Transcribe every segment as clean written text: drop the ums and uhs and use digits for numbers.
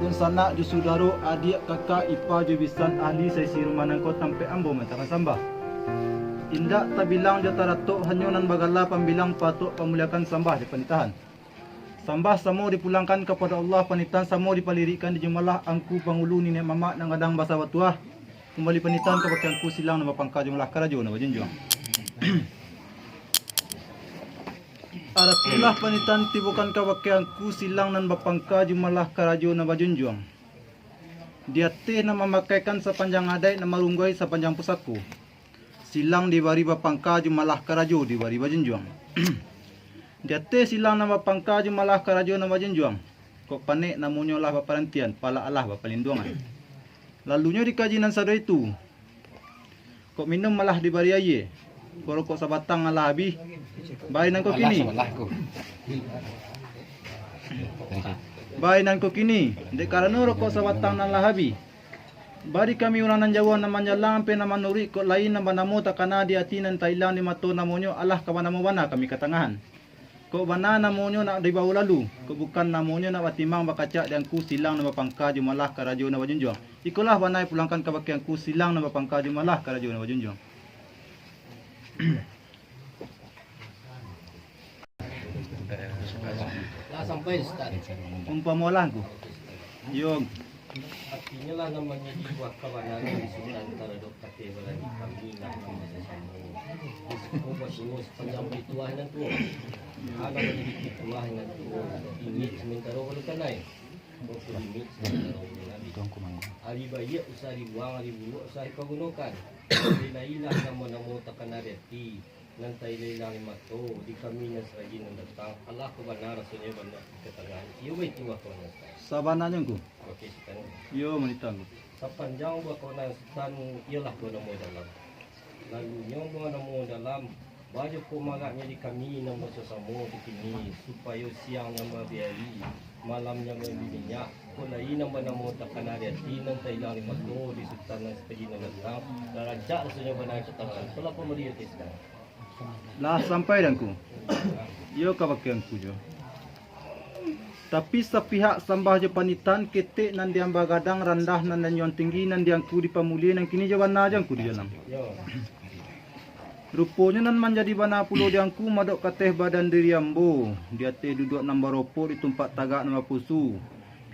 dun sanak ju saudara adik kakak ipar ju bisan ahli saya si rumah nangko tampe ambo matakan sambah. Indak tak bilang jata ratok hanya nan bagala pambilang patok pemuliakan sambah di panitahan. Sambah samo dipulangkan kepada Allah panitan samo dipalirikan di jemalah angku pangulu nenek mamak nang gadang basa watuah. Kembali panitan ke pakianku silang nama pangka jumlah karajo nama jenjong. Aratulah panitan tibukan kawakianku silang nan bapangka jumalah karajo na bajunjuang. Dia teh na memakaikan sepanjang adai na marunggai sepanjang pusaku. Silang dibari bapangka jumalah karajo dibari bajunjuang. Dia teh silang na bapangka jumalah karajo na bajunjuang. Kok panik namunyo lah baparantian pala Allah bapalindungan. Lalunya dikaji nan sada itu. Kok minum malah dibari aye. Korokok sabatang alah habis. Bayi nan kau kini. Bayi nan kau kini. Dek karena rokok sabatang alah habis. Bari kami unanan Jawa na manjalang pe na manuri kok lain na banamo takana di ati nan Thailand di mato namonyo alah kabanamo bana kami katangahan. Kok bana namonyo na di bau lalu. Kok bukan namonyo na batimang bakacak dan ku silang na bapangka jumalah karajo na bajunjuang. Ikulah banai pulangkan kabakian ku silang na bapangka jumalah karajo na bajunjuang. Sampai Ustaz. Umpamalah ku. Yung Artinya lah namanya jiwa kawanan di sini antara dokter tebal di kami nak nama sama. Semua semua sepanjang ritual yang tu. Ada bagi ritual yang tu. Ini sementara kalau kan naik. Bokor ini sementara nabi. Hari bayi usah dibuang, hari bulu usah digunakan. Lailah nama-nama takkan arti. Nanti lailah mato di kami yang seragi nan datang. Allah kebenar rasanya benar ketangan. Ia baik tinggal kau nak. sabananya ku. Okey sekarang. Yo menitang ku. Sepanjang buah kawanan sultan ialah kau nama dalam. Lalunya buah nama dalam. Baju pemagaknya di kami nama sesama di sini supaya siang nama biari malamnya minyak. Kau lain nama takkan hati nanti hilang lima tu di sultan dan seperti nama dalam. Darajat rasanya benar ketangan. Kalau pemerintah sekarang. Lah sampai dan ku. Yo kabakian ku jo. Tapi sepihak sambah je panitan ketek nan diam bagadang rendah nan dan yon tinggi nan diang ku di pamulia nan kini jawan najang ku di jalan. Rupanya nan menjadi bana pulau diang ku madok kateh badan diri ambo. Dia teh duduk nambah ropo di tempat tagak nama pusu.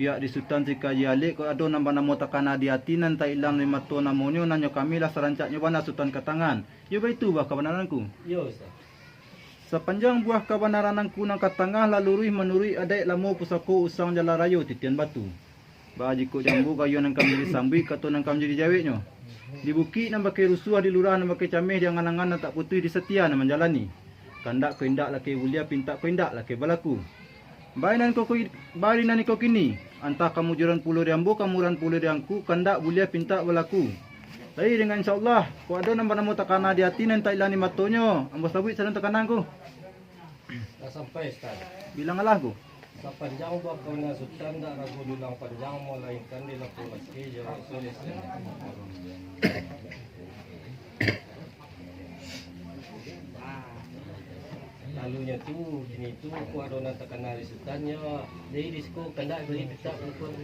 Pihak di Sultan Sikaji Alik ko ado nambah namo takana di hati nan tak ilang lima to namonyo nanyo kami lah serancaknya bana Sultan Katangan. Yo ba itu bah kabenaranku. Yo Ustaz. Sepanjang buah kebenaranku nang katangah lalurui menurui adai lamo pusako usang jala rayo titian batu. Ba jiko jambu kayo nang kami disambui kato nang kami jadi jawetnyo. Di bukit nang bakai rusuh di lurah nang bakai cameh di angan-angan nang tak putih di setia nang menjalani. Kandak kendak laki ulia pintak kendak laki balaku. Barinan kau kini. Antah kamu juran puluh diambo kamuran puluh diangku kandak bulia pintak balaku. Tapi dengan insyaAllah, kau ada nama nama takana di hati nanti ilani matonyo. Ambos tabui sedang tekananku. Dah sampai Ustaz. Bilangalah ku. Sepanjang buat kawanan sultan tak ragu dulang panjang melainkan di laku meski jauh sulit. Lalunya tu, ini tu aku ada nak tekan hari sultannya. Jadi disko kandak beri petak untuk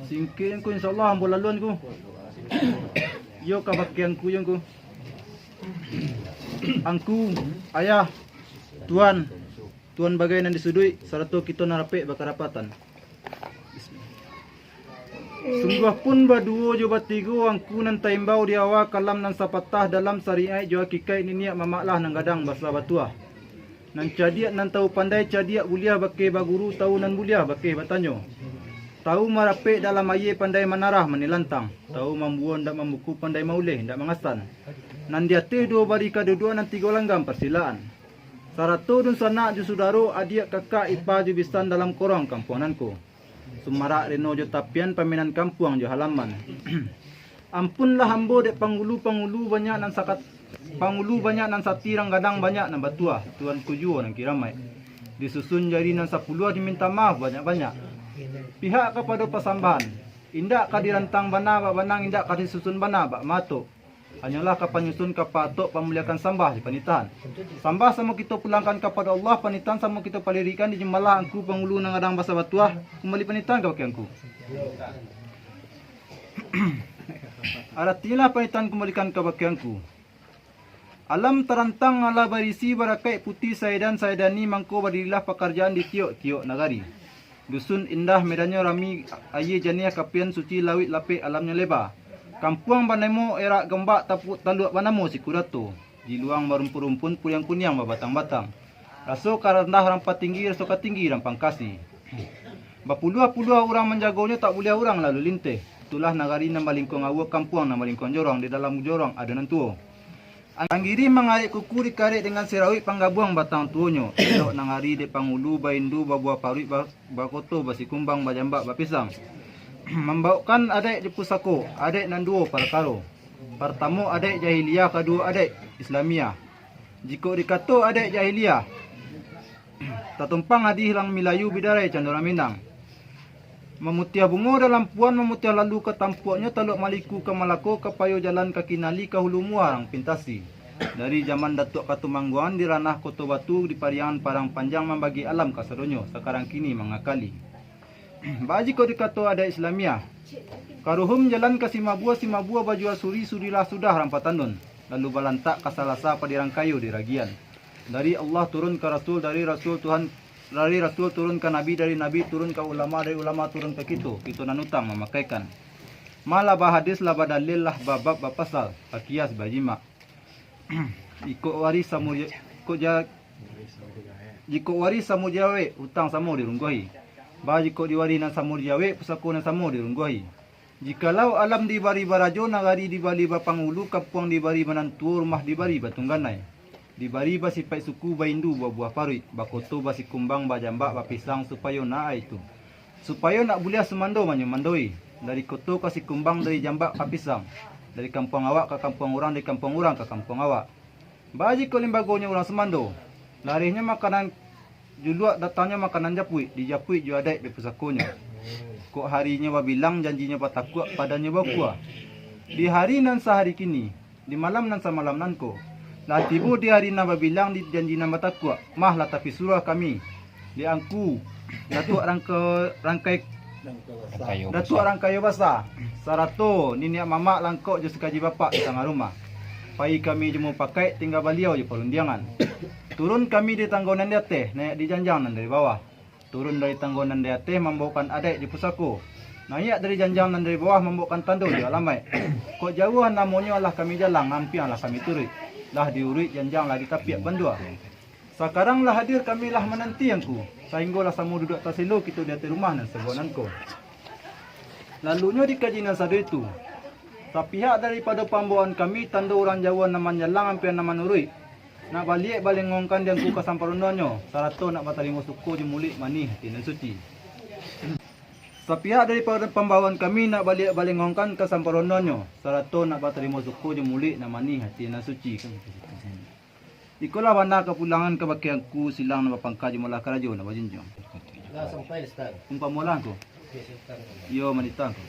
Singkin ku insyaAllah ambo laluan ku. Yo kabakian ku yang ku. Angku, ayah, tuan bagai nan disudui saratu kita narapek bakarapatan. Sungguh pun baduo jo batigo angku nan taimbau di awak kalam nan sapatah dalam syariat jo hakikai ni niat mamaklah nang gadang basa batuah. Nan cadiak nan tahu pandai cadiak buliah bakai baguru tahu nan buliah bakai batanyo. Tahu marapek dalam aye pandai manarah menilantang. Tahu mambuon dak membuku pandai mauleh dak mengasan. Nan dia teh dua barika dua nan tiga langgam persilaan. Saratu dun sanak ju sudaro adik kakak ipar ju bisan dalam korong kampunganku. Sumarak reno jo tapian paminan kampung jo halaman. Ampunlah hambo dek pangulu banyak nan sakat pangulu banyak nan satirang gadang banyak nan batuah tuan kujuo nan kiramai. Disusun jari nan 10 diminta maaf banyak-banyak. Pihak kepada pasambahan. Indak ka dirantang bana bak banang indak ka disusun bana bak mato. Hanyalah kapanyusun kapatok pamuliakan sambah di panitahan. Sambah sama kita pulangkan kepada Allah, panitan sama kita palirikan di jemalah angku pangulu nang adang basa batuah kembali panitan ke baki angku. Aratilah panitan kembalikan ke baki angku. Alam terantang ala barisi barakai putih saidan saidani mangko badilah pekerjaan di tiok-tiok nagari. Dusun indah medannya rami aye jania kapian suci lawit lapik alamnya lebar. Kampuang banemo era gembak tapuk taluak banamo si kurato. Di luang barumpun-rumpun puliang-punyang babatang-batang. Raso karendah rampat tinggi raso katinggi rampang kasih. Bapuluh-puluh orang menjagonya tak boleh orang lalu linteh. Itulah nagari nama lingkong awak kampuang nama lingkong jorong. Di dalam jorong ada nantuo. Anggiri mengarik kuku dikarik dengan serawik panggabuang batang tuonyo. Elok nangari de pangulu baindu babuah paruit bakoto basi kumbang bajambak bapisang. Membawakan adik di pusako, adik nanduo parakaro. Pertama adik jahiliyah, kedua adik Islamiyah. Jika dikato adik jahiliyah, tatumpang adi hilang Milayu bidarai Candora Minang. Memutiah bunga dalam puan, memutiah lalu ke tampuaknya taluk maliku ke Malako, ke payo jalan kaki nali ke hulu muarang pintasi. Dari zaman Datuk Katumangguan di ranah Koto Batu di Pariangan Parang Panjang membagi alam kasadonyo, sekarang kini mengakali. Baji kau dikato ada Islamiyah. Karuhum jalan ke Simabua baju asuri surilah sudah rampatan nun. Lalu balantak kasalasa padirang kayu di ragian. Dari Allah turun ke Rasul, dari Rasul turun ke Nabi, dari Nabi turun ke ulama, dari ulama turun ke kita nanutang memakaikan. Malah bahadis lah badalil lah babab bapasal, pakias bajima. Ikut waris samur jiko waris samur jawe utang samur dirunggohi. Jiko diwari nan samur jawe pusako nan samur dirunggohi. Jikalau alam dibari barajo nagari dibali bapangulu kapuang dibari manantu rumah dibari batungganai. Dibari basi pai suku baindu buah paruit bakoto basi kumbang bajambak bapisang supaya na itu. Supaya nak buliah semando mandoi. Dari koto kasih kumbang dari jambak kapisang. Dari kampung awak ke kampung orang, dari kampung orang ke kampung awak. Baji ko limbagonya orang semando. Larinya makanan juluak datangnya makanan japui. Di japui ju adai di pusakonya. Kok harinya bilang janjinya patakua padanya bakua. Di hari nan sehari kini, di malam nan samalam nanko. Lah tibu di hari na bilang di janji na patakua. Mah lah tapi surah kami. Di angku. Datuk rangkai Datuk orang kayu basah. Sarato niniak mamak langkok je sekaji bapak di tengah rumah. Pai kami jemu pakai tinggal baliau je perundiangan. Turun kami di tanggonan di atas, naik di janjang nan dari bawah. Turun dari tanggonan di atas membawakan adik di pusako. Naik dari janjang nan dari bawah membawakan tandu di alamai. Kok jauhan namanya lah kami jalan, hampian lah kami turut. Lah diurit janjang lah ditapiak bandua. Sekarang lah hadir kami lah menanti angku. Sehinggalah samu duduk atas silo kita di atas rumah nan sebuananku. Lalunya dikaji nan sadu itu. Sapihak daripada pambawaan kami tanda orang Jawa namanya lang hampir nama nurui. Nak balik ngongkan dia ku kasamparunonyo. Sarato nak batalimo suku je mulik manih hati nan suci. Sapihak daripada pambawaan kami nak balik ngongkan kasamparunonyo. Sarato nak batalimo suku je mulik na manih hati nan suci. Ikulah wana kepulangan ke bakianku silang na mapangkaji mula karajo na bajinjong. Nah, sampai Ustaz. Umpamulan ko. Yo manitang ko.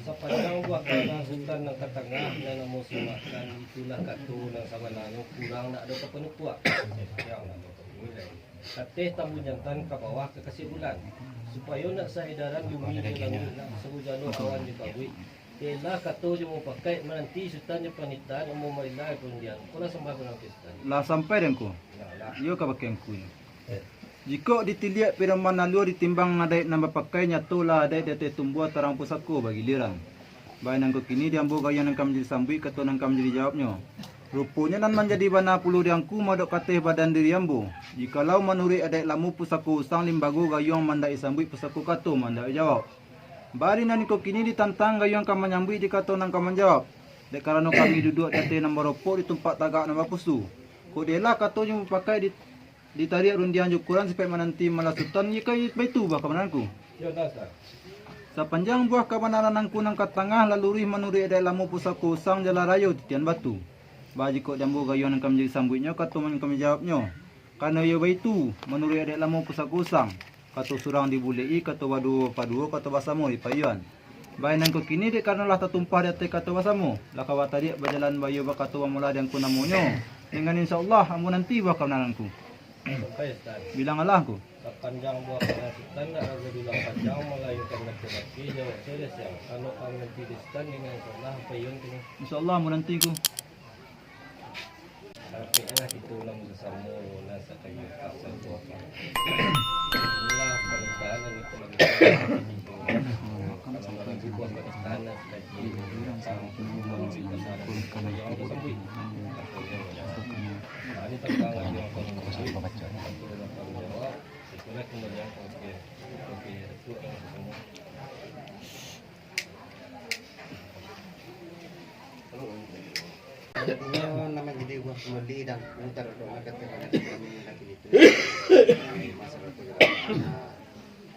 Sa panjang waktu ng sultan ng Katangah na namusumakan itulah katulang sa manano kurang na daw kapanukwa. Yang na nilai. Kateh tamunyantan ka bawah ke kasibulan. Supaya nak sa edaran bumi ke langit na sa hujano awan di bawi. Kailah kato yung mo pakai menanti sultan yung panitan mo mailay pundian. Kula sembah ko ng sultan. La sampai den ko. Yo ka bakianku. Jika ditiliak piraman nalu ditimbang ngadai nambah pakai nyatu lah adai dete tumbuh tarang pusako bagi liran. Baik nangko kini diambu gaya nangkam jadi sambui kato nangkam jadi jawabnya. Rupanya nan menjadi bana puluh diangku madok kateh badan diri ambu. Jikalau menuri adai lamu pusako usang limbago gayong mandai sambui pusako kato mandai jawab. Bari nan ko kini ditantang gayong kam menyambui di kato nangkam menjawab. Dek karena kami duduk dete nombor ropok di tempat tagak nama pusu. Kok delah kato yang pakai ditarik rundian ukuran supaya menanti malasutan jika itu bah kamananku. Yo nasa. Sa panjang buah kabanaran angku nang katangah laluri menuri ada lamu pusako sang jala rayo titian batu. Baji kok jambu gayon nang kami jadi sambuitnya kato man kami jawabnya. Karena yo itu menuri ada lamu pusako sang. Kato surang dibulei kato wadu paduo kato basamo di payuan. Bainan ko kini di karena lah tertumpah di atas kata wasamu. Lah kawat tadi berjalan bayu bakatu mula yang ku namunyo. Dengan insyaallah amu nanti bakal nananku. Okay, Ustaz. Bilang Allah ku. Sepanjang buah penasitan nak raga bilang panjang melayukan laki-laki jawab serius yang kalau kamu nanti distan dengan insyaallah apa yang kini Insyaallah amu nanti ku. artinya kita ulang bersama nasa kayu kasar buah inilah pernikahan yang itu lagi kalau lagi buah pernikahan lagi ini tentang lagi yang itulah kemudian kopi itu semua Ini nama jadi buah kembali dan mutar doa katakan kami lagi itu masalah itu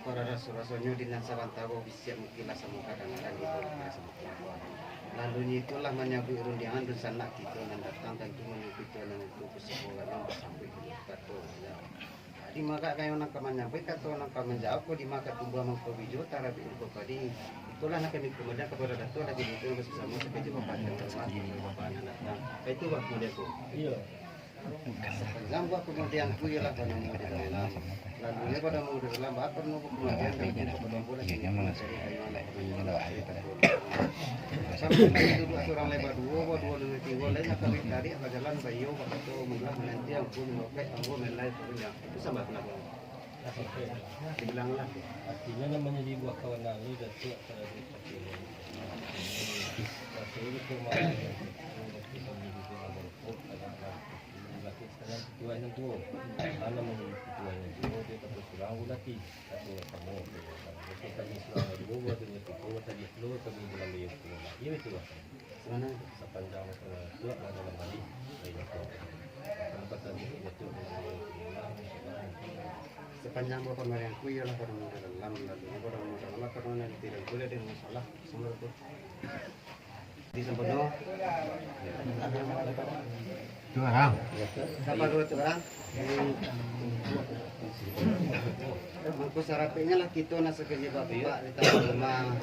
para rasul-rasulnya di Nasarantago bisa mungkinlah sama kadang-kadang itu lalu itulah menyambut rundiangan dan sanak kita yang datang dan itu menyambut dan itu kesemuanya sampai ke kata di maka kayak orang kaman nyampe kata orang kaman jauh kok di maka tumbuh mangko bijo tara bi info padi itulah nak kami kemudian kepada datuk lagi itu bersama sebagai bapak dan terhormat bapak anak itu waktu dia tu iya sepanjang buat kemudian ku ialah pada mau di dalam lalu dia pada mau di dalam bakar nunggu kemudian dan kita pada boleh dari ayo anak sampai itu dua orang lebar dua dengan tiga lainnya kami tadi apa jalan bayu waktu mudah nanti yang pun pakai anggo melai punya itu sama kenapa dibilanglah artinya namanya di buah kawan lalu datuk terhadap kecil Rasul itu malah kita menjadi ketua yang tua, mana menjadi ketua yang tua dia terus kurang lagi atau kamu kita ni selama dua buat dengan ketua tadi keluar kami dalam dia keluar ia itu lah mana sepanjang keluar dalam hari ini kalau tadi itu sepanjang buah kemarin ku ialah pada mau di dalam lalu pada mau dalam karena tidak boleh ada masalah semua itu di sempurna Dua orang. siapa dua orang mangku sarapinya lah kita nasa kerja bapak di tahun rumah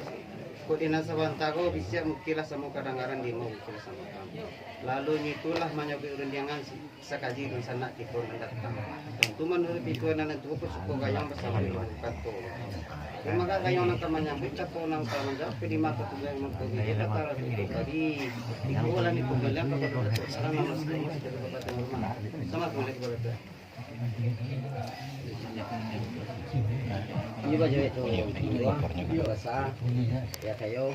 kok di nasa bantago bisa mungkinlah sama kadang-kadang di mau mungkinlah sama kamu lalu itulah menyobi rendiangan sakaji dan sanak kita mendatang tentu menurut itu anak itu suku gayang bersama dengan kantor maka gayang nak menyambut atau nang menjawab di mata tugas yang mengkogi kata itu tadi ikulan itu beliau kepada sekarang nama sekali sudah bapak rumah sama boleh kepada ini baju itu basah ya kayo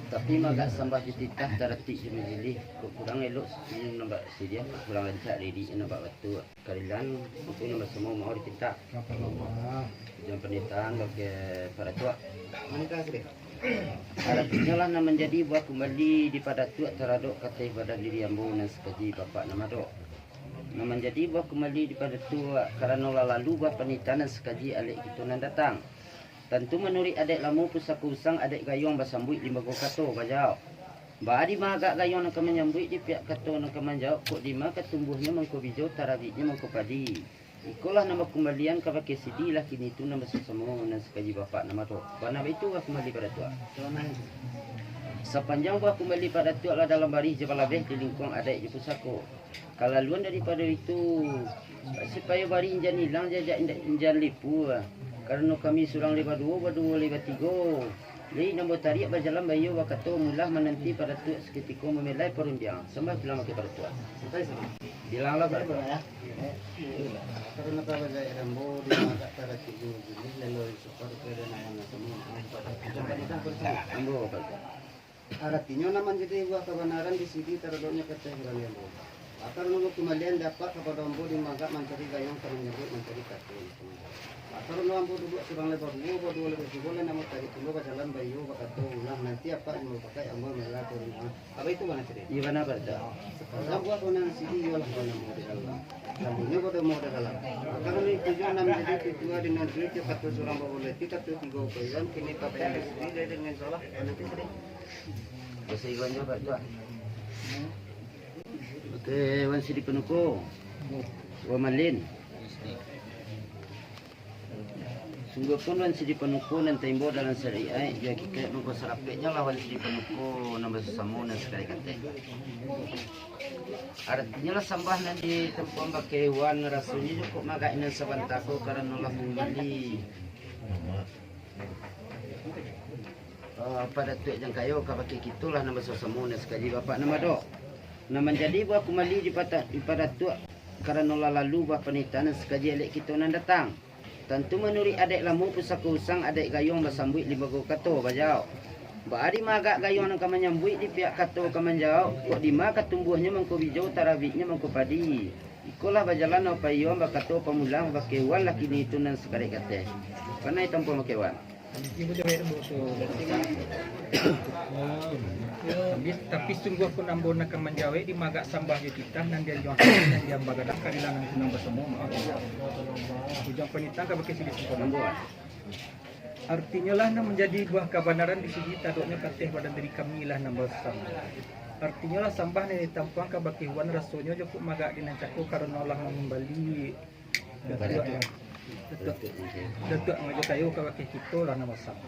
tapi magak sambah dititah darati jemili kurang elok ini nampak si dia kurang ada lidi nampak batu kalilan itu nampak semua mau dititah jam penitaan bagi para tua menikah sih artinya lah nama menjadi buat kembali di pada tua teraduk kata pada diri ambo dan sekaji bapak nama dok nama menjadi buat kembali di pada tua karena lalu buat penitaan dan sekaji alik itu nan datang tentu menurut adik lamu pusaku usang adik gayung basambui di bago kato bajau badi maga gayung nak menyambui di pihak kato nak menjauh kok di maka tumbuhnya mangko bijo tarabitnya mangko padi ikulah nama kembalian ke pakai sidi lah kini itu nama sesama dan sekaji bapak nama tu karena itu lah kembali pada tua sepanjang buah kembali pada tua lah dalam baris jebalabeh di lingkung adik di pusaku kalau luan daripada itu supaya bari injan hilang jajak injan lipu karena kami surang lewat dua lewat tiga. Jadi nombor tarik berjalan bayu wakato mulah menanti pada tu seketika memelai perundiang. Sembah bilang ke pada tuan. Bilanglah pada tuan ya. Karena kalau saya rambo di mata pada tiga ini lalu super kerana nama semua pada kita bersama. Rambo pada. Artinya nama jadi buah kebenaran di sini teraduknya kata yang akan nunggu kembalian dapat kepada ambo di maga mencari gayung termenyebut mencari kartun. Kalau lu ambo duduk surang lebar dua lebih boleh nama tadi tunggu jalan bayu bakatu ulang nanti apa yang mau pakai ambo melah turun apa itu mana cerita? Iya mana berda. Sekarang buat orang sini jual kalau mau di dalam. Lalunya pada mau di dalam. Kalau ini tujuan nama jadi tujuan dengan duit cepat surang boleh tidak tuh tiga bulan kini pakai yang sendiri dengan salah nanti cerita. Bisa iwan juga berda. Oke, wan sidi penuko. Wamalin. Sungguh pun wan sidi panuko nan tembo dalam syariat ya kita mengko sarapnya lawan sidi panuko nambah sesamo nan sekali kate. Artinya lah sambah nan di tempat pakai hewan rasanya cukup maga inan sabantako karena nolak membeli. Pada tuak jang kayo kapake kitulah nambah sesamo nan sekali bapak nama dok. Nama jadi buah kumali di pada tuak karena nolak lalu buah penitan sekali elek kita nan datang. Tentu menuri adek lamu pusaka usang adek gayung basambuit di bago kato bajau. Baari magak gayung nang kamanyambuit di pihak kato kamanjau. Kok di maka tumbuhnya mangko bijau tarabiknya mangko padi. Ikolah bajalan au payong bakato pamulang bakewan laki ni tunan sekare kate. Panai tampo makewan. Ibu jawab tapi sungguh pun ambon nak menjawab di magak sambah di kita nan dia jual nan dia bagadak kadilangan tunang bersama maaf. Ujang penitang ka baki sidi sempurna. Artinya lah nak menjadi buah kebenaran di sini tadoknya kateh pada diri kami lah nambah sama. Artinya lah sambah ni tampang ka baki wan rasonya cukup magak dinancako karena Allah membali. Datuk Majo Kayo kawaki kita lah nama sama.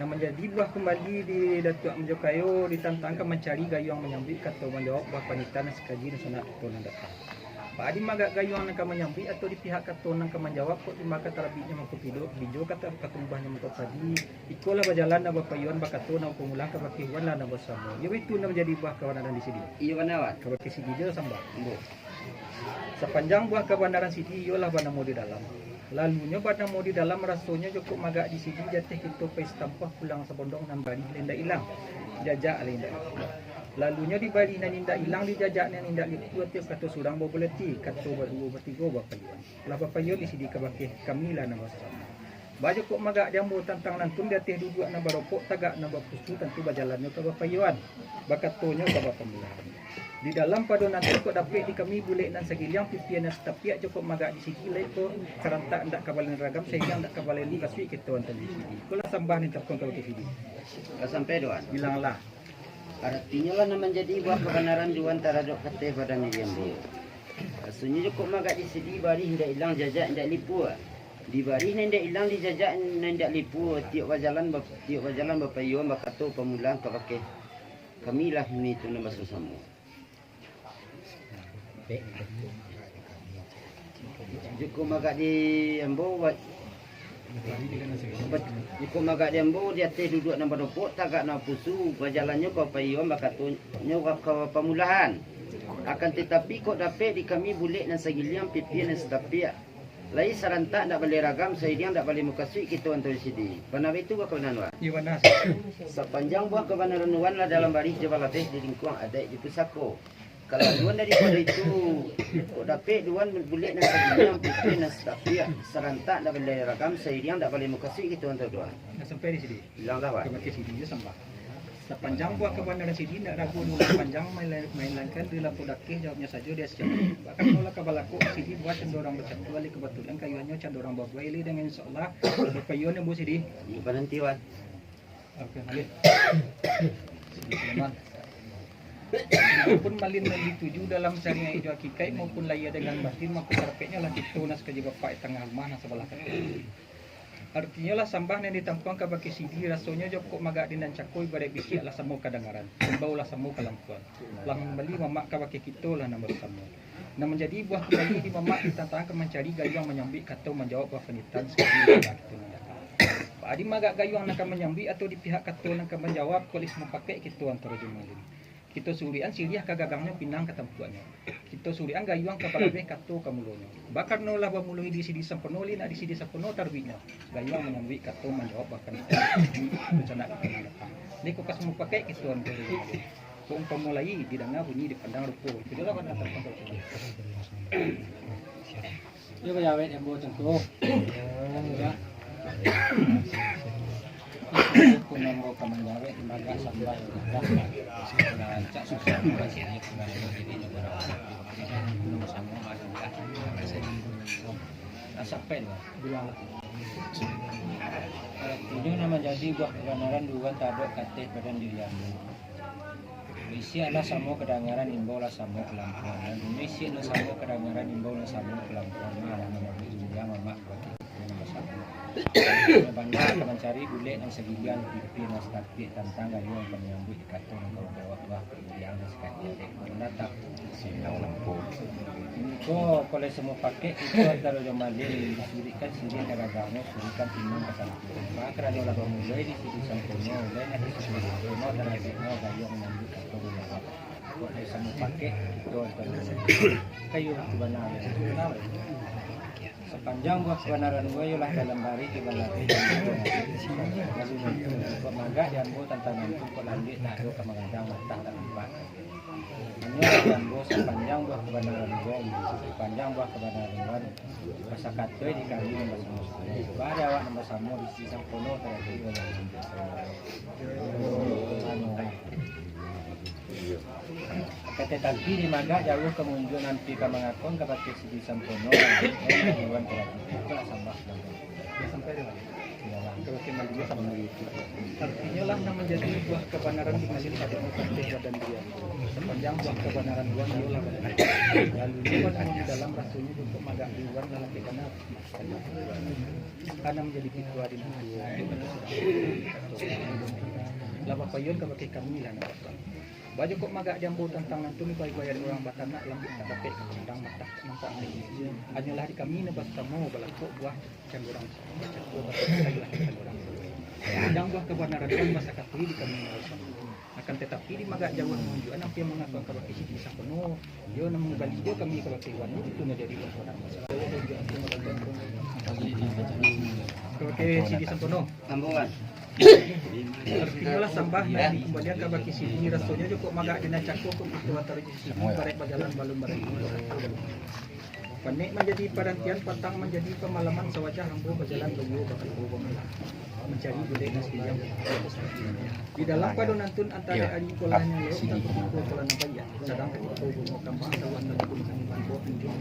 Nah menjadi buah kembali di Datuk Majo Kayo ditantangkan mencari gayung menyambut atau menjawab buah panitan sekaji di sana itu nan datang. Padi magak gayung nak menyambut atau di pihak kata nak menjawab kok di maka terabitnya mangko bijo kata katumbahnya mangko padi. Ikolah berjalan na bapayuan bakato na pengulang ka bakiwan lah na bersama. Ya itu nak menjadi buah kebenaran di sini. Iya wanawat. Ka baki sidi je sambah. Sepanjang buah kebenaran sidi ialah bana mau di dalam. Lalunya pada mau di dalam rasanya cukup magak di sini jatih kita pais tampah pulang sebondong nan bali lenda hilang jajak lenda. Lalunya di bali nan indak hilang di jajak nan indak lipu tiap kata surang boleti kata berdua bertiga bapayuan. Lah bapayuan di sini kabake kami lah nama sama. Baju kok magak jambu tantang nantun jatih duduk nan baropok tagak nan bapustu tentu berjalannya ke bapayuan. Bakatonya ke bapamulahan. Di dalam pada nanti kok dapat di kami boleh nan segiliang pipian dan setapiak cukup magak di sini lai ko serentak ndak kabalan ragam sehingga ndak kabalan kasui kita wantan di sini. Kula sambah ni tapkon kau ke sini. Sampai doan. Bilanglah. Artinya lah nak menjadi buah kebenaran di antara dok kate pada ni jambu. Sunyi cukup magak di sini bari hendak hilang jajak hendak lipu. Di bari hendak hilang di jajak hendak lipu tiap wajalan bapayuan bakato pamulang ka pakai. Kami lah ni tu nama sesama. Joko magak di ambo buat joko magak di ambo dia teh duduk nang badopok tagak na pusu berjalannya kau payuan bakatnya kau pamulahan akan tetapi kok dapat di kami bulik nan sagiliang pipian dan setapia lai sarantak ndak boleh ragam saidiang ndak boleh mukasui kita antara sidi panah itu bakal nanwa Iwana sepanjang buah kebenaran wan lah dalam baris jebal teh di lingkuang ada di pusako. Kalau duan daripada itu, kok dapat duan bulik nak segiliang pipi nak setapia serentak dah boleh rakam seiring dah boleh mukasih gitu antara duan. dah sampai di sini. Bilang dah Ke baki sini je sambah. Sepanjang buah kebenaran sini ndak ragu dulu panjang mainkan di lampu dakih jawabnya saja dia siap. Bahkan kalau kabalaku sini buat cendorang bersatu balik kebetulan kayuannya cendorang bawa ini dengan insyaallah kayuannya bu sini. Berhenti wan. Oke, boleh. Selamat. Pun malin yang dituju dalam syariat itu hakikat maupun layar dengan batin maka terpeknya lah kita nas kerja bapak tengah rumah nas sebelah kanan. Artinya lah sambah yang ditampang ke baki sidi rasanya jokok magak dinan cakoi badai bisik lah semua kadangaran. Sembau lah semua kalampuan. Lang beli mamak ke baki kita lah nama sama. Nah menjadi buah kembali di mamak ditantang ke mencari gayung menyambik atau menjawab buah penitan sekali lah kita mendatang. Pak Adi magak gayung nak menyambik atau di pihak kata nak menjawab kolis mempakai kita antara jumalin. Kita surian siriah kagagangnya pinang ke tempuannya. Kita surian gayuang ke parabeh kato kamulonyo. Bakar nolah bamului di sidi sampenoli nak di sidi sampono tarbitnya. Gayuang menyambik kato menjawab bahkan itu bencana kita datang. Ni kok kas pakai kituan tu. Kong pemulai didanga bunyi dipandang rupo. Itulah pada tempat itu. Yo kaya yang buat tentu. Ya. Kung mau kamanjawe maga sambal dah cak susah masih ini sampai bilang ini nama jadi buah kebenaran dua tadok kateh badan dirian isi adalah samo kedengaran imbau lah samo kelampuan dan isi adalah samo kedengaran imbau lah samo kelampuan nama juga mamak bangga akan mencari bulik yang segilian pipi mas tapi tentang gayung penyambut katung kalau jawab wah yang sekali mendatang silau lampu ko kalau semua pakai itu antara jamalin surikan sini agama surikan timur kasar maka ada orang mulai di sini sampurnya mulai di sini semua dan ada gayung menyambut katung jawab kalau semua pakai itu antara kayu benar sepanjang buah kebenaran gue ialah dalam hari kebenaran pemaga dan gue tantangan itu kok lanjut nak do kemangandang mata tak empat dan gue sepanjang buah kebenaran gue sepanjang buah kebenaran gue masyarakat gue di kami yang bersama ada awak yang bersama di sisi Sampono terjadi tetapi di maga jauh kemunculan nanti kamangakon kapatik sidi Sampono hewan terjadi itu sambah sampai kalau kembali dia sama itu artinya lah yang menjadi buah kebenaran di masjid pada mukaddes badan dia sepanjang buah kebenaran dua lah lalu dia di dalam rasanya untuk maga di luar dalam kebenaran karena menjadi ketua di lama payun kepakai kami lah baju kok magak jambu tentang nanti baik bayar orang batanak lam tak dapat tentang mata nampak ni hanyalah di kami ne bertemu balakok buah can orang yang buah kebenaran dan masa katui di kami akan tetapi di magak jauh menunjukkan apa yang mengaku kepada isi bisa penuh dia namun balik dia kami kepada Iwan itu menjadi masalah oke sidi Sampono Sambungan. Artinya sambah yang dikembalikan ke baki sini rasanya juga magak dina cakok kok itu antara di sini barek berjalan balum barek panik menjadi perantian petang menjadi pemalaman sewajah hambu berjalan beliau bakal berubah mencari budaya nasi yang di dalam padonantun antara ari kolahnya leo dan kumpul kolah nabaya sedang ketika berubah kambang dawan dan kumpul kumpul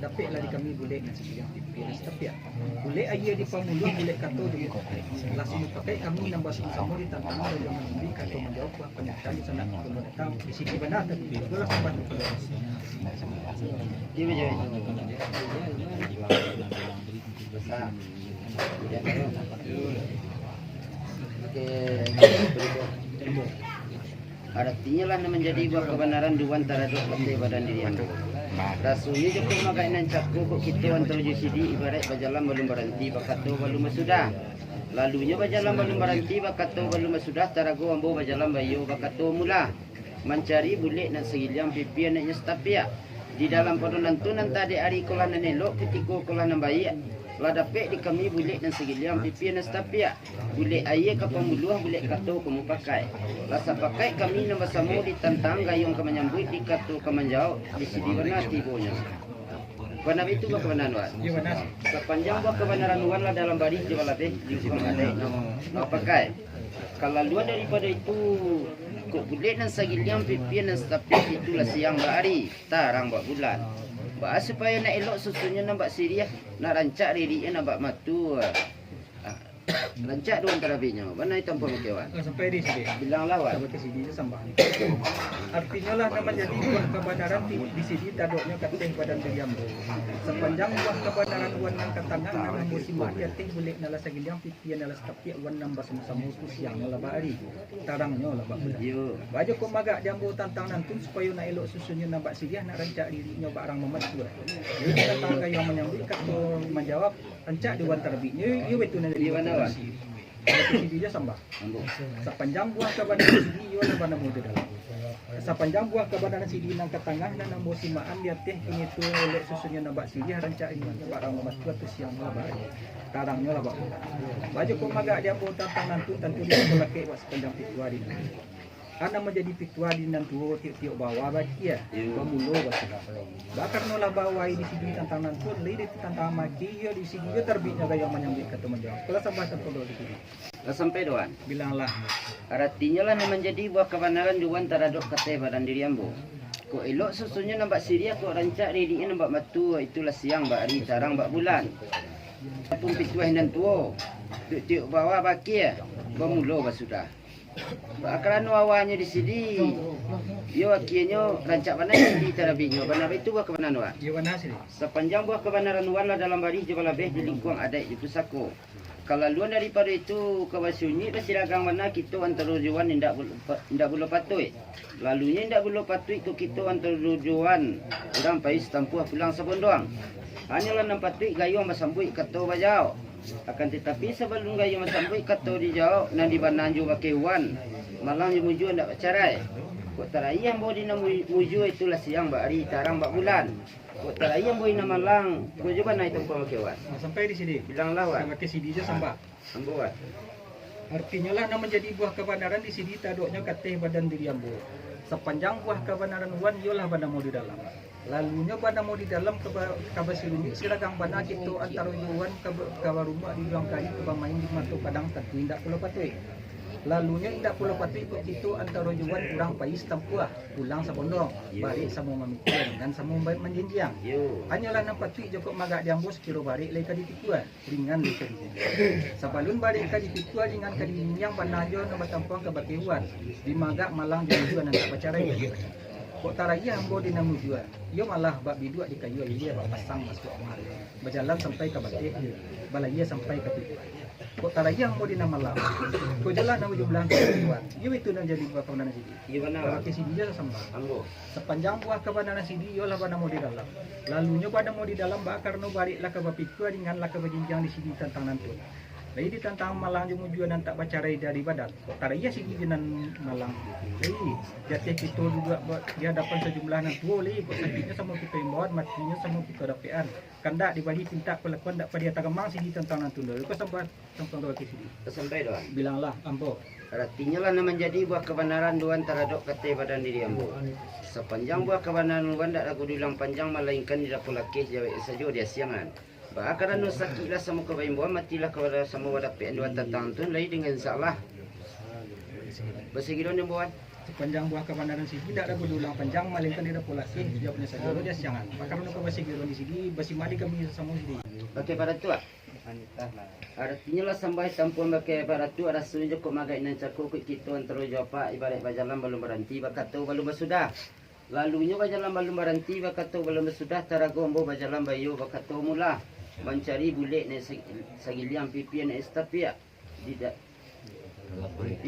dapat lari kami boleh nasi yang pipiran tapi ya boleh aja di pamulu boleh kato di langsung pakai kami nambah sama di tangan dan yang memberi kato menjawab penyataan di sana datang di sini benar tapi itu lah sampai Dia macam artinya lah menjadi buah kebenaran di antara dua partai badan diri anda. Rasulnya juga makainan cakku kok kita antara jusidi ibarat berjalan belum berhenti bakato belum sudah. Lalunya berjalan belum berhenti bakato belum sudah tarago ambo berjalan bayo bakato mula. Mencari bulik nak segilang pipian nak nyestapia. Di dalam padunan tu nanti ada hari kolah nanelok ketika kolah nambayi lah dapat di kami bulik dan segilang pipian nak stapia. Bulik air ke pemuluh bulik kato kamu pakai. Rasa pakai kami nama samu ditantang gayung ke menyambut di kato ke menjauh di sini benar tibonya. Benar itu buah kebenaran wan. ya benar Sepanjang buah kebenaran wan lah dalam baris jual lebih di ada nak pakai. Kalau luar daripada itu kok bulik dan segilang pipian dan stapia itulah siang hari tarang buat bulan. Ba supaya nak elok susunya nampak siriah nak rancak diri nak bak matu. Rancak dua antara binya. Mana itu pun kewan. sampai di sini Bilang lawan. sampai ke sini sambah artinya lah nama jadi buah kebenaran di sini tadoknya kateng badan diam sepanjang buah kebenaran wan nang katangan nang musim dia teh boleh nala sagilyang pipian nala tapi wan nambah sama-sama siang nala bari tarangnya lah bak Yo. baju kok magak jambu tantang nantun supaya nak elok susunya nampak siriah nak rancak dirinya barang mematu jadi tantang kayu menyambut kato menjawab rancak di wan terbinya yo betul nak Di mana wan? sini dia sambah Ambung. sepanjang buah kebenaran sidi yo na bana muda dalam sepanjang buah kebenaran sidi nang ketengah dan nang musimaan dia teh kini tu oleh susunya nambak sidi rancak ini barang mematu tu siang lah tarangnya lah bak baju kok magak dia pun tantang nantu tentu dia pelake buat sepanjang piktua di karena menjadi piktua di nantu tiuk-tiuk bawah bagi ya pemulo bahasa bakar nolah bawah di sini tantang nantu lidi tantang maki yo di sini yo terbitnya gaya menyambut kata menjawab kalau sampai terpolo di sini Sampai doan. bilanglah Artinya lah menjadi buah kebenaran di antara dok kata badan diri ambo. Kok elok susunya nampak siriah kok rancak diri nampak matu itulah siang bak hari tarang bak bulan. Pun pituah nan tuo. Tiuk bawah baki ya. Pemulo bah sudah. Bakaran awalnya di sini, yo akhirnya rancak mana di terabinya, benar itu buah kebenaran wan. Iya mana sih? Sepanjang buah kebenaran wan lah dalam bari coba lebih di lingkungan adat di pusako. Kalau luar daripada itu kewasunyi bersilagang mana kita antara tujuan tidak boleh patuh. Lalunya tidak boleh patuh itu kita antara tujuan orang pais tampuh pulang sabun doang. Hanyalah nampak patuh gayung masambui kata bajau. Akan tetapi sebelum gayung masambui kata di jauh nan di bananju pakai wan. Malang yang muju ndak pacarai. Kok tarayang bawa di muju itulah siang bari tarang bak bulan. Kok tarayang bawa di malang muju banai tempat kewan. Sampai di sini. Bilang lawan. Pakai CD aja sambah. Ambuat. Artinya lah nama menjadi buah kebenaran di sini tadoknya kateh badan diri ambo. Sepanjang buah kebenaran wan yolah bana mau di dalam. Lalunya bana mau di dalam kabasiluni silagang bana gitu antara yuan ke rumah di ruang kali ke main di matu padang tentu indak pulau patui. Lalunya indak pulau patui kok itu antara yuan kurang pais tampuah pulang sabondong balik sama memikir dan sama menjinjiang. Hanyalah nampak patui joko magak diambos kiro balik leka di tikuan ringan leka di sini. Sebelum balik ka di tikuan ringan ka di jinjiang banajo nama tampang ke bakiwan di magak malang jujuan dan tak pacarai. Kok taraya ambo di namu jua. Yo malah bab bidua di kayu dia bab pasang masuk kamar. Berjalan sampai ke batik. Balaya sampai ke titik. Kok taraya ambo di nama malam. Kok jalan namu jumlah kawan. Yo itu nan jadi buah kebenaran sidi. Iya benar. Pakai sidi dia sama. Ambo. Sepanjang buah kebenaran sidi yo lah pada mau di dalam. Lalunya pada mau di dalam bakar no baliklah ke bapiku dengan lah ke bajinjang di sini tentang nanti. Lagi ditantang malang jemu juan dan tak bacarai dari badan. Taraya sih dengan malang. Lagi jatuh kita juga di hadapan sejumlah nan tua lagi. Kok sakitnya sama kita imbauan, matinya sama kita dapean. Kandak dibagi pinta pelakuan tak pada tagamang sih tentang nanti. Kau sampai tentang doa sini. Sampai doan. Bilanglah ambo. Artinya lah nama menjadi buah kebenaran doan taradok kate badan diri ambo. Sepanjang buah kebenaran doan tak aku diulang panjang melainkan tidak pulakih saja dia siangan. Bakaran no sakitlah sama kebaimbuan matilah kepada sama wadah penduan tentang tu lagi dengan salah. Bersegidon yang buat. Sepanjang buah kebenaran sini tidak ada berulang panjang melainkan tidak pula dia punya saja dia siangan. Bakaran no bersegidon di sini besimali kami sama sini. Pakai pada tu. Artinya lah sampai tampun pakai pada tu ada sunyi kok magai nan cakuk kita antara japa ibarat bajalan belum berhenti bakat tu belum bersudah. Lalunya bajalan belum berhenti bakat tu belum bersudah taragombo bajalan bayu bakat tu mula. Mencari bulik ni sagiliang pipian estapia di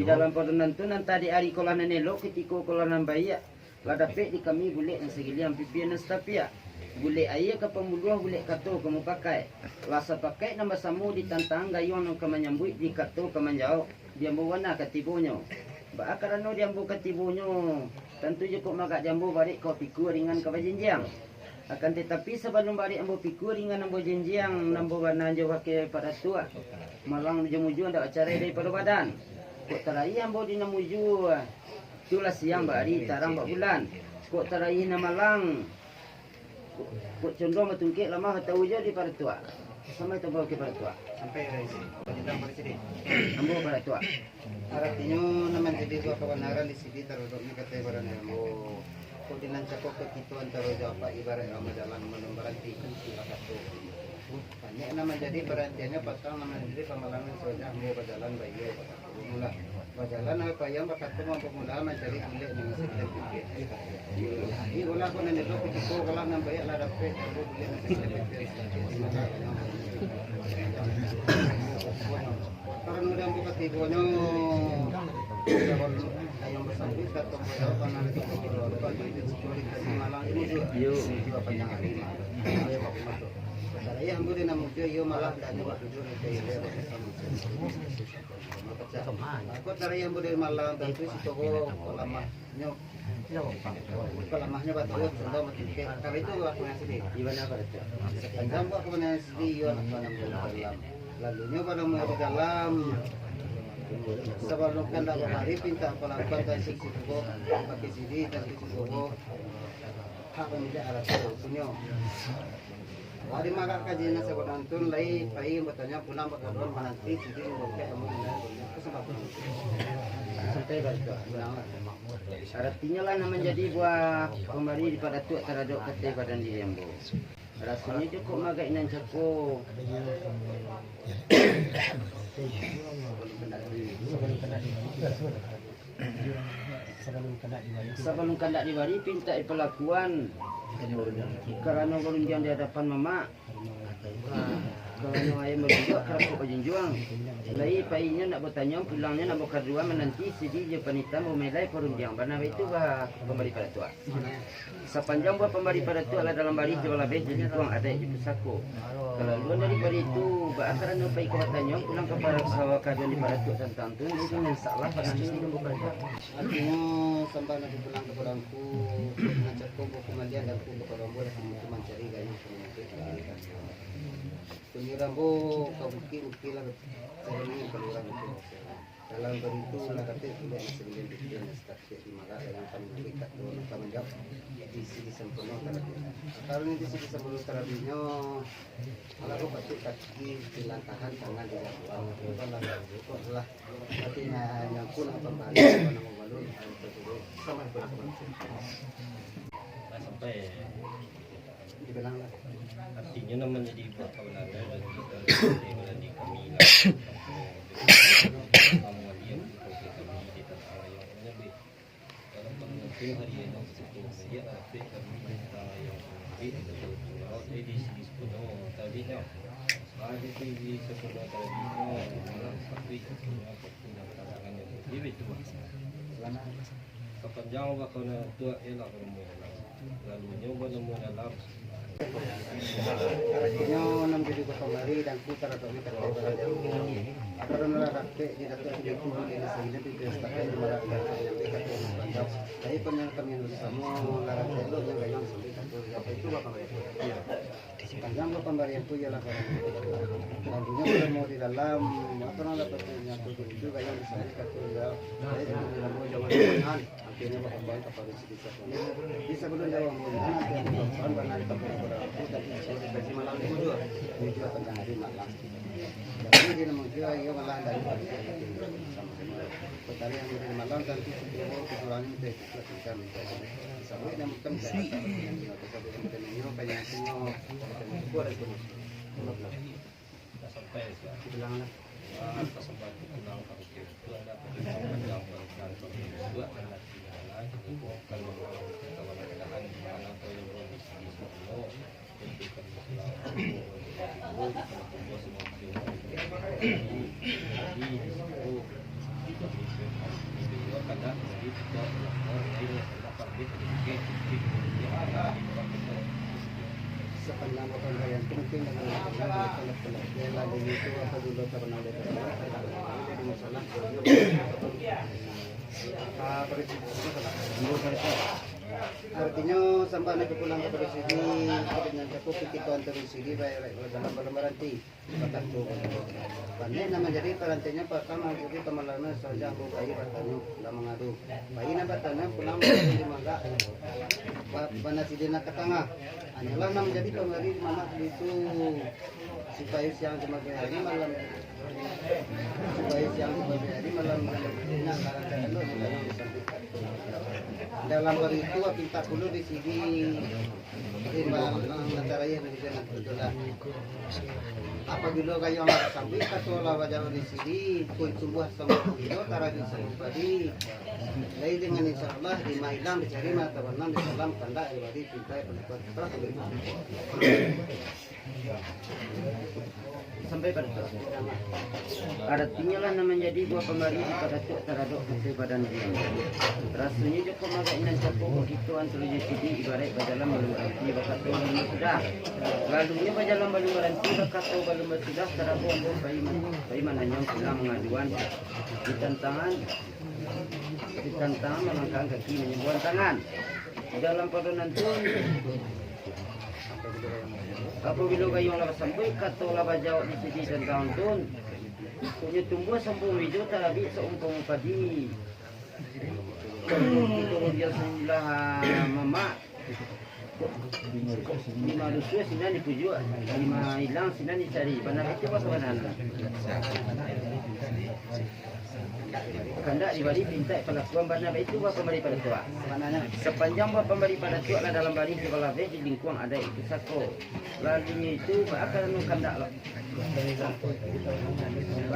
dalam peranan tu nanti hari kolanan elok ketika kolanan bayi lah dapat di kami bulik ni sagiliang pipian estapia bulik ayah ke pemuluh bulik kato kamu pakai lasa pakai nama samu ditantang gayung nak menyambut di kato kemanjau dia bawana katibonyo bakaran no dia bu katibonyo tentu je kok magak jambu balik kau pikir ringan ke bajinjang. Akan tetapi sebelum balik ambo pikir dengan ambo jenjiang ambo warna jo pakai pada tua malang jemuju ndak acara daripada badan kok tarai ambo di namuju itulah siang bari tarang bak bulan kok tarai na malang kok condong matungkik lama tahu je di pada tua sampai tu bawa ke pada tua Sampai dari sini. Kita pada sini. ambo pada tua Artinya naman jadi dua kebenaran di sini teruduknya kata ibarat ambo. Kung dinansya ko kita antara japa ibarat ang madalang manumbaranti sila kato. Kanya naman jadi berantiannya pasal naman jadi pamalangan soalnya mo badalan bayo mula badalan ay payang bakato mo pagmula man jadi kulit ng sekitar pikir. Di wala ko na nito ko wala nang bayo la dapat ko kulit ng sekitar pikir. Para mudah buka tibo nyo ayong bersambit atau modal panang itu yo saya ambil di namu yo malah dan waktu itu aku tadi yang boleh malah bantu si toko lamahnya lamahnya batu sudah mati kalau itu aku sini gimana pada tua sepanjang aku punya sini yo anak dalam lalunya pada mau dalam sebelum kan dah hari pinta pelakuan dan sisi toko pakai sini dan sisi toko hak menjadi alat punya hari makan kajian sebulan tun lagi pagi bertanya pulang berkabar menanti sini boleh kamu kesempatan sampai pada artinya lah nama menjadi buah kembali pada tua terhadap kata badan diri ambo rasanya cukup magai nan cukup Sebelum kandak dibari pinta perlakuan karena berunjang di hadapan mama. Kalau ayah berjuang kerap berjuang. Lai painya nak bertanya pulangnya nak berdua menanti sidi je panita mau melai perunjang. Bana itu bah pemberi pada tua. Sepanjang buat pemberi pada tua adalah dalam bari je lebih jadi tuang ada di pusako. Kalau luar daripada itu bakaran no pai bertanya pulang kepada sawah kajian di pada tua tentang tu itu salah pada ini berkata. Artinya sampai nanti pulang kepada aku mengajakku kembalian dan aku kepada boleh untuk mencari gaya penyakit. Penyirambo kau ukir lah caranya keluar itu. Dalam beritu nak kata sudah sembilan bikin start di malah yang kami berikan tu kami jawab di sini sempurna terapinya. Kalau ini di sini sempurna terapinya, kalau aku patut kaki bilang tahan tangan di dalam. Bukan lah. Artinya yang pun apa balik mana mau balik sama sampai dibilang lah. artinya namanya di perkawinan dan kita di kami kamu dia kami di tanah yang lebih dalam pengertian hari ini seperti dia tapi kami tanah yang lebih kalau di sini sepenuh tadinya ada di sepenuh tadinya tapi semua pasangan yang lebih itu sepanjang waktu tua ialah bermula lalu nyoba dalam Artinya enam jadi kembali dan putar atau kita agar melarang di dalam dia pun di sini di pesta di malam yang dekat dengan banyak. Tapi kami bersama larang itu yang gayung sampai apa itu apa ya? Panjang pemberian itu ialah lalunya kalau mau di dalam atau dapat yang itu gayung di sana kata ya. Saya di dalam jalan dengan akhirnya kembali kepada sedikit. Bisa belum jawab nanti yang benar tempat kita malam itu juga tentang hari malam. Jadi dia mengira ia malam dari petani yang dari malam dan itu kekurangan itu kita minta sampai dan bukan sampai bilang sampai pulang ke itu ada penjauhan dan dua anak kalau kawan kawan di mana atau yang di sini semua itu kan sepanjang pemberian mungkin dengan lagu itu apa dulu pernah ada masalah artinya sampai nak pulang kepada sini dengan cukup kita antar sini baik dalam bermeranti kata tu pandai nama jadi perantainya pertama jadi teman-teman saja aku bayi bertanya dah mengadu bayi nak bertanya pulang di mana mana sidina ke tengah hanyalah nama jadi pemberi mana itu supaya siang sebagai hari malam supaya siang sebagai hari malam nak karena itu dalam beritu kita dulu di sini antara yang di sana itulah apabila kayu orang sambil atau lawa jauh di sini kuih tumbuh sama itu tara di tadi lain dengan insyaallah di mailam dicari mata warna di dalam tanda ibadi pintai pendapat terus sampai pada artinya lah menjadi dua pemberi pada tuk taraduk kasih badan dia rasanya joko maga inan capo begitu antara jadi ibarat bajalan belum berhenti bakat tu belum sudah lalunya bajalan belum berhenti bakat tu belum sudah tarabu ambo bayi mananyong pulang mengaduan ditantang melangkahkan kaki menyembuhan tangan dalam padunan tu apabila kayu laba sampai kata laba jawab di sini tentang tun punya tumbuh sambung hijau terabi seumpung padi kemudian sebelah mama lima lusuh sini dipuju lima hilang sini dicari benar itu apa sebenarnya Kandak diberi pintai perlakuan benar itu buat pemberi pada tua. Sepanjang buat pemberi pada tua lah dalam bari di bawah di lingkungan ada itu sako. Lalunya itu akan kandak lah.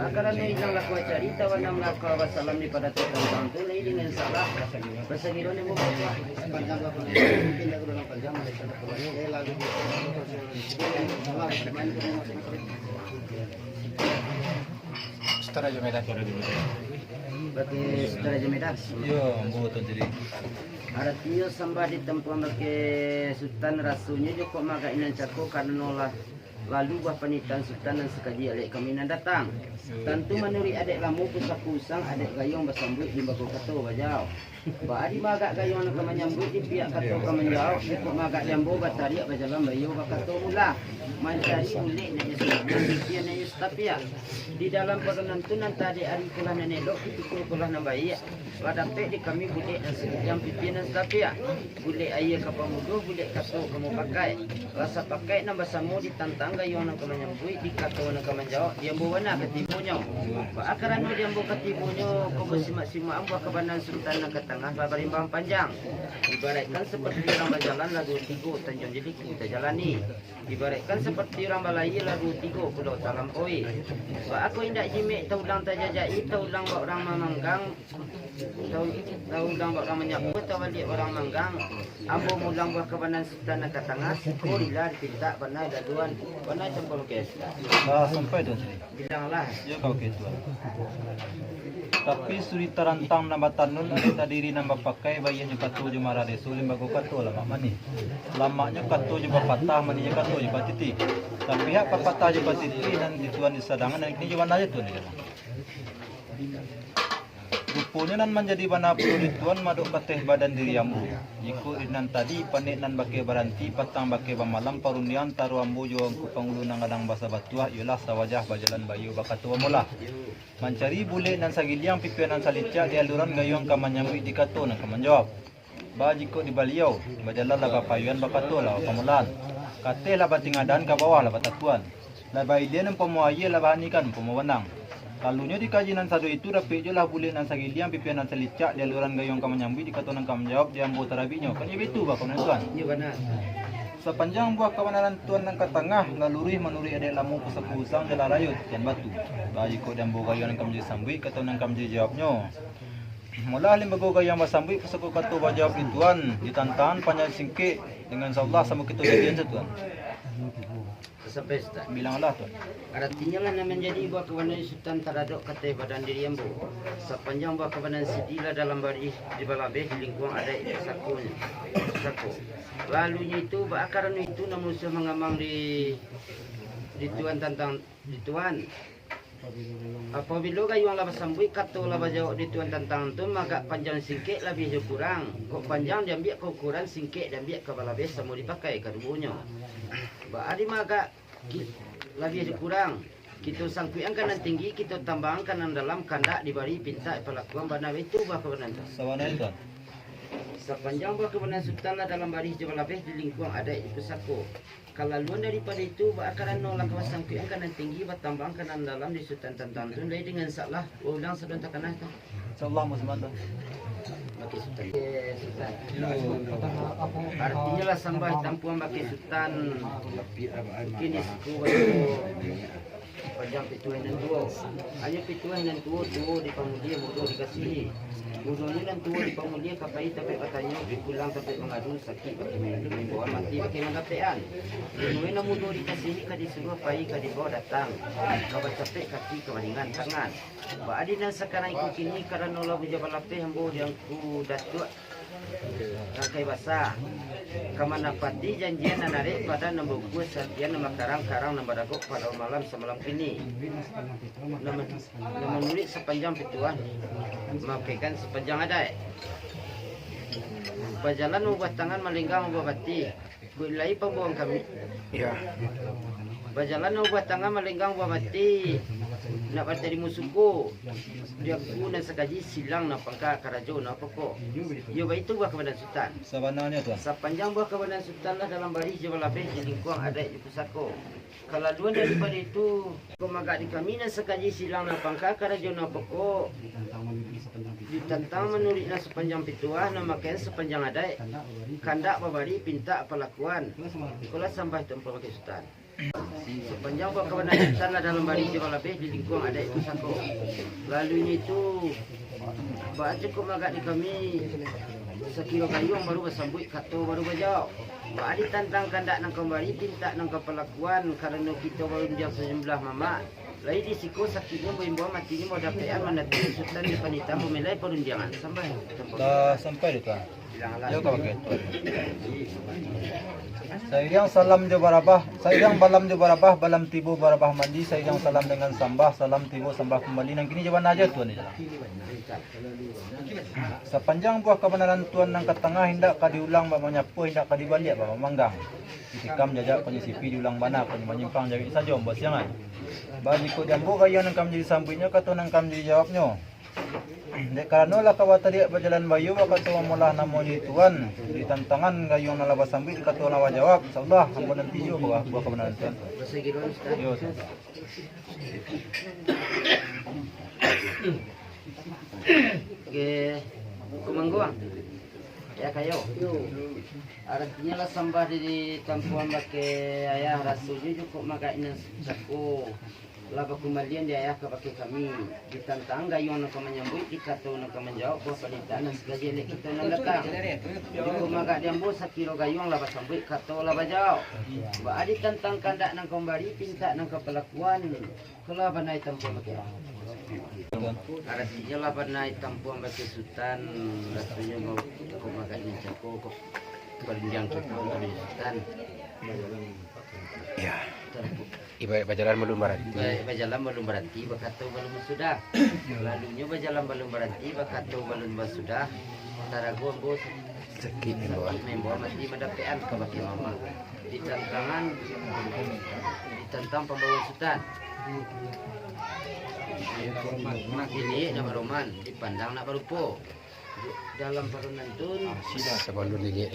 Akaran na ilang lakwa carita wanam lakwa wasalam ni pada tentang tu na ini dengan salah basagiro ni mo ba panjang ba pindah ulang panjang lalu Setara je medan. berarti secara jemedas. Yo, mbuton jadi. Artinya sambah ditempuan bagi sultan rasunya joko maga inan cako karena nolak lalu bah panitan sultan dan sekaji alek kami nan datang. Tentu menuri adek lamu pusang adek gayong basambut di bago kato bajau. Ba adi maga gayong nak menyambut di pihak kato kemenjau joko maga jambo bataria bajalan bayo bakato mula. Mencari ulik na Yesus na Yesus tapi ya di dalam peranan tu nanti ada hari kulah nenelok itu kulah nambai ladampe di kami boleh yang pimpinan tapi ya boleh ayah kapal mudo boleh kato kamu pakai rasa pakai nambah samu ditantang gayung nak menyambui di kato nak menjawab dia bawa ketipunya akaran dia bawa ketipunya kau bersimak-simak buat kebanan sultan nak ke tengah barimbang panjang ibaratkan seperti orang berjalan lagu tiga Tanjung Jelik kita jalani ibaratkan seperti orang balai lagu tiga pulau talampoi. Ba aku indak jimek tau ulang tajajai tau ulang bak orang memanggang tau ulang bak orang menyapu tau balik orang manggang ambo mulang buah kebanan sultan ke tengah kurilah dipinta banai daduan banai tempol kes. Sampai tu. Bilanglah Ya kau ke tuan. Tapi suri tarantang nambah tanul ada diri nambah pakai bayi nya katu je marah desu limba go katu lama mani. Lamanya katu je patah mani je katu je patiti. Tapi hak patah je patiti dan dituan di sadangan dan ini je warna je tu ni. Rupanya nan menjadi bana purituan maduk kateh badan diri ambu. Jiku inan tadi panik nan bake baranti patang bake bamalam parunian taru ambu jo ku pangulu nang adang basa batuah ialah sawajah bajalan bayu bakatu mula. Mencari bule nan sagiliang pipianan salicak di aluran gayung kamanyamui di kato nan kamanjawab. Ba jiku di baliau bajalan lah bapayuan bakatu lah pamulan. Kateh lah batingadan ke bawah lah batatuan. Lah baidian pemuaya lah bahanikan pemuwenang. Kalunya di kajian satu itu rapi je lah bulik nan sagiliang pipianan salicak di aluran gayung kamanyamui di kato nan kamanjawab di ambu tarabinya. Kan itu ba kau tuan. ini benar. Sepanjang buah kawanan tuan nang katengah laluri menuri adek lamu pusang jalan rayut dan batu. Bayi ko dan boga yang kam je sambui kata nang kam je jawabnya. Mula lim boga yang basambui pusako kata bajawab di tuan ditantan panjang singkit dengan insyaallah sama kita jadian tuan. Sampai start. Bilanglah tuan. Artinya lah yang menjadi buah kebenaran sultan taradok kata badan diri ambo. Sepanjang buah kebenaran sidilah dalam baris di balabeh di lingkungan ada sakunya. Saku. Lalunya itu bakaran itu namun saya mengamang di tuan tentang di tuan. Apabila gayung laba sambui kata laba jawab di tuan tentang tu maka panjang singkit lebih je kurang. Kok panjang dia ambil kok kurang singkit dan ambil ke balabeh semua dipakai keduanya. Ba adi maka lebih kurang kita sangkuian kanan tinggi kita tambahkan kanan dalam kandak dibari pinta pelakuan bana itu bah kebenaran Sawana tuan. sepanjang bah kebenaran sultan lah dalam baris jebal labeh di lingkungan ada di pusako kalaluan daripada itu bah akaran nolak sangkuian kanan tinggi bah tambahkan kanan dalam di sultan tentang tu dengan salah ulang sebelum takkanah tu Insyaallah musliman. bagi sultan artinya lah sambah tampuan bagi sultan kini suku panjang pituan dan tua hanya pituan dan tua di pemudia mudah dikasih mudahnya dan tua di pemudia kapai tapi katanya pulang tapi mengadu sakit bagi membawa mati bagi menggapean mudahnya mudah dikasih kadi suruh pai kadi bawa datang kabar capek kaki kebalingan tangan baadi dan sekarang ikut kini karena nolah bujabal lapeh hambo yang ku datuk rangkai basah kamana pati janjian narik pada nombor gua setian nama karang nama dagok pada malam semalam ini nama nulis sepanjang pituan makaikan sepanjang adai berjalan ubah tangan melinggang ubah bati gulai pembuang kami ya berjalan ubah tangan melinggang ubah bati nak bertadi musuhku dia guna sekaji silang nak pangka karajo nak pokok yo baik itu buah kebadan sultan Sawananya tuan. sepanjang buah kebadan sultan lah dalam baris jebal labeh di lingkungan ada di pusako kalau luar daripada itu komagak di kami nak sekaji silang nak pangka karajo nak pokok ditantang menulis nak sepanjang pituah nak makan sepanjang ada kandak babari pinta pelakuan kalau sampai tempat bagi sultan Sepanjang buah kebenaran tanah dalam baris Jabal Labeh di lingkungan adat Pusako. Lalunya itu baca cukup agak di kami sekilo kayung baru bersambut kato baru bajau. Badi tantang kandak nang kembali tinta nang kepelakuan karena kita baru dia sejumlah mama. Lai di siku sakitnya bawa matinya mau dapetan mendatang sultan di panita memilai perundangan sampai. Sampai itu. Bilanglah. Yo ka Sayyidang salam jo barabah, sayyidang balam jo barabah, balam tibu barabah mandi, sayyidang salam dengan sambah, salam tibu sambah kembali. Nang kini jawaban aja tuan ini. Sepanjang buah kebenaran tuan nang ketengah hendak ka diulang ba menyapu hendak ka dibalik ba memanggang. Itikam jajak penyisipi diulang bana penyimpang jadi saja mbos jangan. Ba jiko jambu kaya nang kam jadi sambuinya kato nang kam jadi jawabnya. Dek karena lah kawat dia berjalan bayu waktu memulah namo di tuan di tantangan gayung nalabas sambil kata nawa jawab insyaallah hamba nanti jo buah kebenaran tuan. Yo. Oke, kumangguang. Ya kayo. Artinya lah sambah di tampuan pakai ayah rasulnya cukup makain saku. Laba kembalian dia ayah kepakai kami ditantang gayung nak menyambut dikata nak menjawab buah panitan segaji lek kita nak datang. Cukup maka dia ambo sakilo gayung laba sambut kata laba jawab. Ba adi tantang kandak nang kembali pinta nang kepelakuan kelaba naik tampuan pakai. Artinya laba naik tampuan pakai sultan rasanya mau cukup maka ini cukup berjang kita dari sultan. Ya. Ibarat berjalan belum berhenti. Berjalan belum berhenti, berkata belum sudah. Lalunya berjalan belum berhenti, berkata belum sudah. Tarago bos Sakit membawa mati mendapetan ke baki mama. Ditantang pembawa sultan. Ini nama Roman dipandang nak berupo. Dalam perunantun sebelum digigit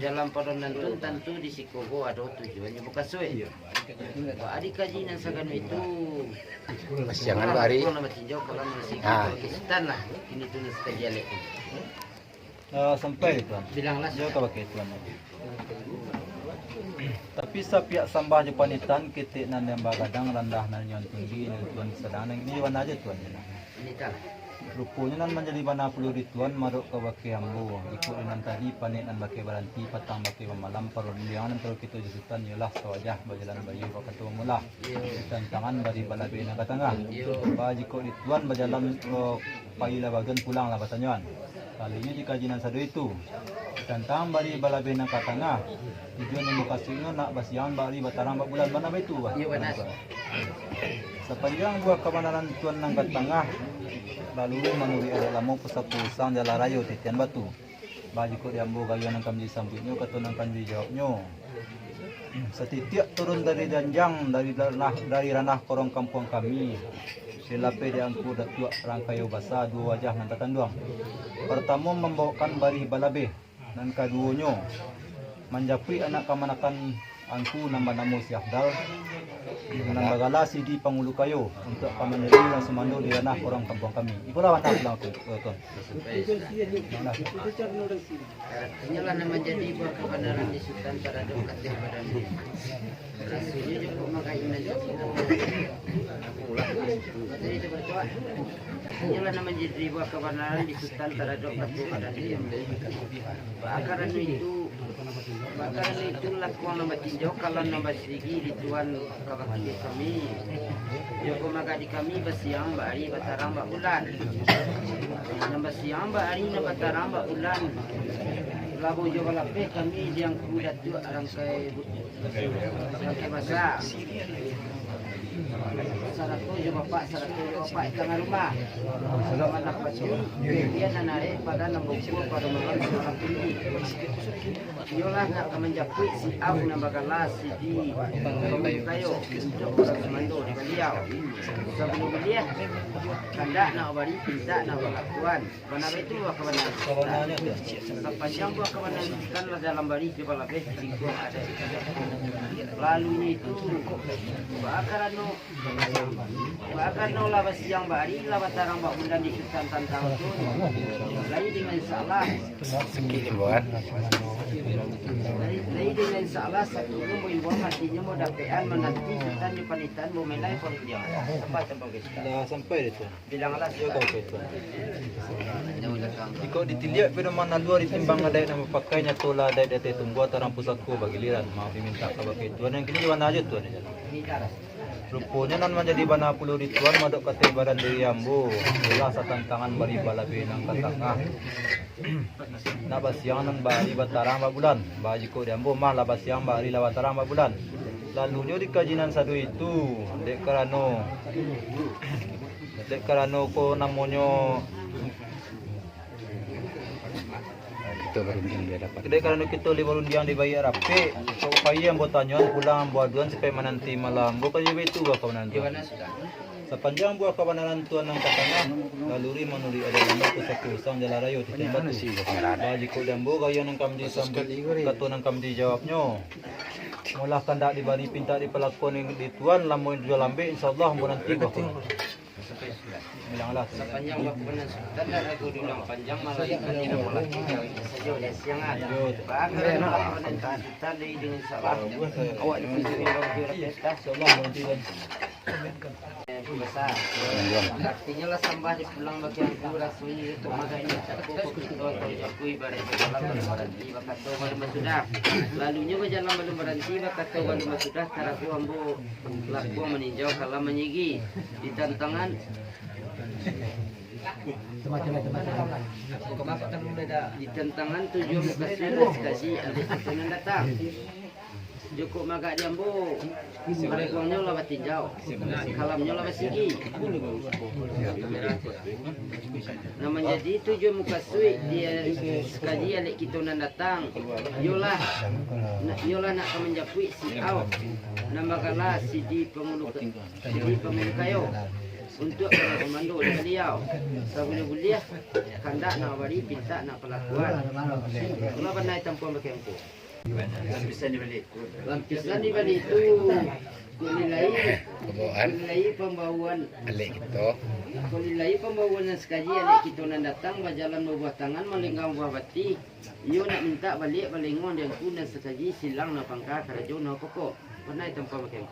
dalam perunantun tentu di Sikogo ada tujuannya bukan suwe. Adik kaji nang sagan itu jangan bari nama tinjau kalau masih Pakistan lah ini tulis kajian itu. Sampai tuan. Bilanglah Yo ka pakai tuan. Tapi sa pihak sambah je panitan kitik nan yang bagadang rendah nan yang tinggi nan tuan sedang ini wan aja tuan. Ini tak. Rupanya nan menjadi bana puluh rituan maruk ke baki ambo ikut nan tadi panik nan baki baranti patang baki malam perundian nan terus kita jusutan ialah sawajah berjalan bayu ketua mula dan tangan bari balabe nang katangah ba jiko rituan berjalan paila bagian pulang lah batanyan kalinya jika jinan sadu itu tentang bari balabe nang katangah tujuan yang mukasino nak basian bari batarang bulan mana itu bah. Sepanjang buah kebenaran tuan nang katangah lalu manuri ada lamo pusat-pusang jalan raya titian batu. Baju ko diambo gayo nang kami sambutnya kata nang kami jawabnya. Setiap turun dari danjang dari ranah korong kampung kami. Silape diangku datuk rangkayo basa dua wajah nang tatanduang. Pertama membawakan bari balabe dan keduanya menjapui anak kamanakan angku nama namo si Afdal nang bagala di Pangulu Kayo untuk pamaneri dan semando di ranah orang kampung kami. Itulah watak lang tuan. Artinya lah nama jadi buah kebenaran di sultan terhadap katih badan. Rasanya juga makain aja. Jadi itu berdoa. Artinya lah nama jadi buah kebenaran di sultan terhadap katih badan dia. Bakaran itu lakukan nama tinjau kalau nama segi di tuan kabaki kami. Joko maka di kami basiang bari batarang ba ulan. Nama siang bari na batarang ba ulan. Labu Joko Lape kami yang kuda tu rangkai masa. Saratu jo bapak tengah rumah. Selama dapat dia narik pada nambukul pada malam orang tinggi. Yolah nak menjapui si Au nambagalas si di kayo untuk semando di beliau. Sebelum dia kandak nak bari pinta nak berlakuan. Benar itu kebenaran. Sepanjang buah kebenaran kan dalam bari di bawah lebih lingkungan ada. Lalunya itu bakaran bahkan no lawas siang bari lawas tarang bak bulan di hutan tantang tu lagi dengan salah Sakit ni buat. lagi dengan salah satu mau ibu matinya mau dapean menanti hutan di panitan mau melai pun dia tempat kita Dah sampai itu. bilanglah Yo kau itu. Jika ditiliak pada mana luar ditimbang ada yang pakainya tola ada yang tunggu tarang pusatku bagi liran mau diminta ke bagi tuan yang kini mana aja tuan. Rupanya nan menjadi bana puluh rituan madok kate badan diri ambu ulah tantangan bari balabe nang katangah na basiang nan bari batarang babulan baji ko diambu mah la basiang bari la batarang babulan lalu nyo di kajinan satu itu dek karano ko namonyo Kita baru dia dapat. Kedai karena kita libar undiang dibayar rapi, so upaya yang buat tanyaan pulang buat duan supaya menanti malam. Bukan juga itu buat kawanan tuan. Sepanjang buat kawanan tuan nang katanya, laluri manuri ada nama kusak-kusang jalan raya di tempat tu. Baji ko dambo kaya nang kamdi sambut kato nang kamdi jawabnya. Mulah kandak dibari pinta di pelakon yang di tuan lamun jual lambe insyaallah mau nanti buat. Bilanglah. sepanjang waktu penasutan dan aku diulang panjang malah ikan tidak mulai saja oleh siang ada bahkan waktu penasutan dengan salah awak dikunjungi waktu pesta Insyaallah mau nanti dan besar artinya lah sambah di pulang bagian aku rasui itu maka ini aku ibarat berjalan berhenti bakat tahu baru sudah lalunya berjalan belum berhenti bakat tahu baru sudah taraku ambu laku meninjau kalau menyigi di tantangan di tantangan 7 muka sudah kasih ada yang datang Joko maga diambo, lakuannya lah batinjau, kalamnya lah basigi. Nah menjadi 7 muka suik dia sekali alik kita nan datang, yolah nak menjapui si au, nama kala si di pengulu kayo. Untuk komando dengan dia, sebelum kuliah, kandak nak bari, pinta nak pelakuan. Kalau benar tanpa berkempu. Lampisan di balik itu kulilai pembawaan Alik kita. kulilai pembawaan sekali anak kita nan datang berjalan membuah tangan melenggang buah bati iyo nak minta balik balengon yang kuna sekali silang na pangka karajo na pokok pernah tempat makan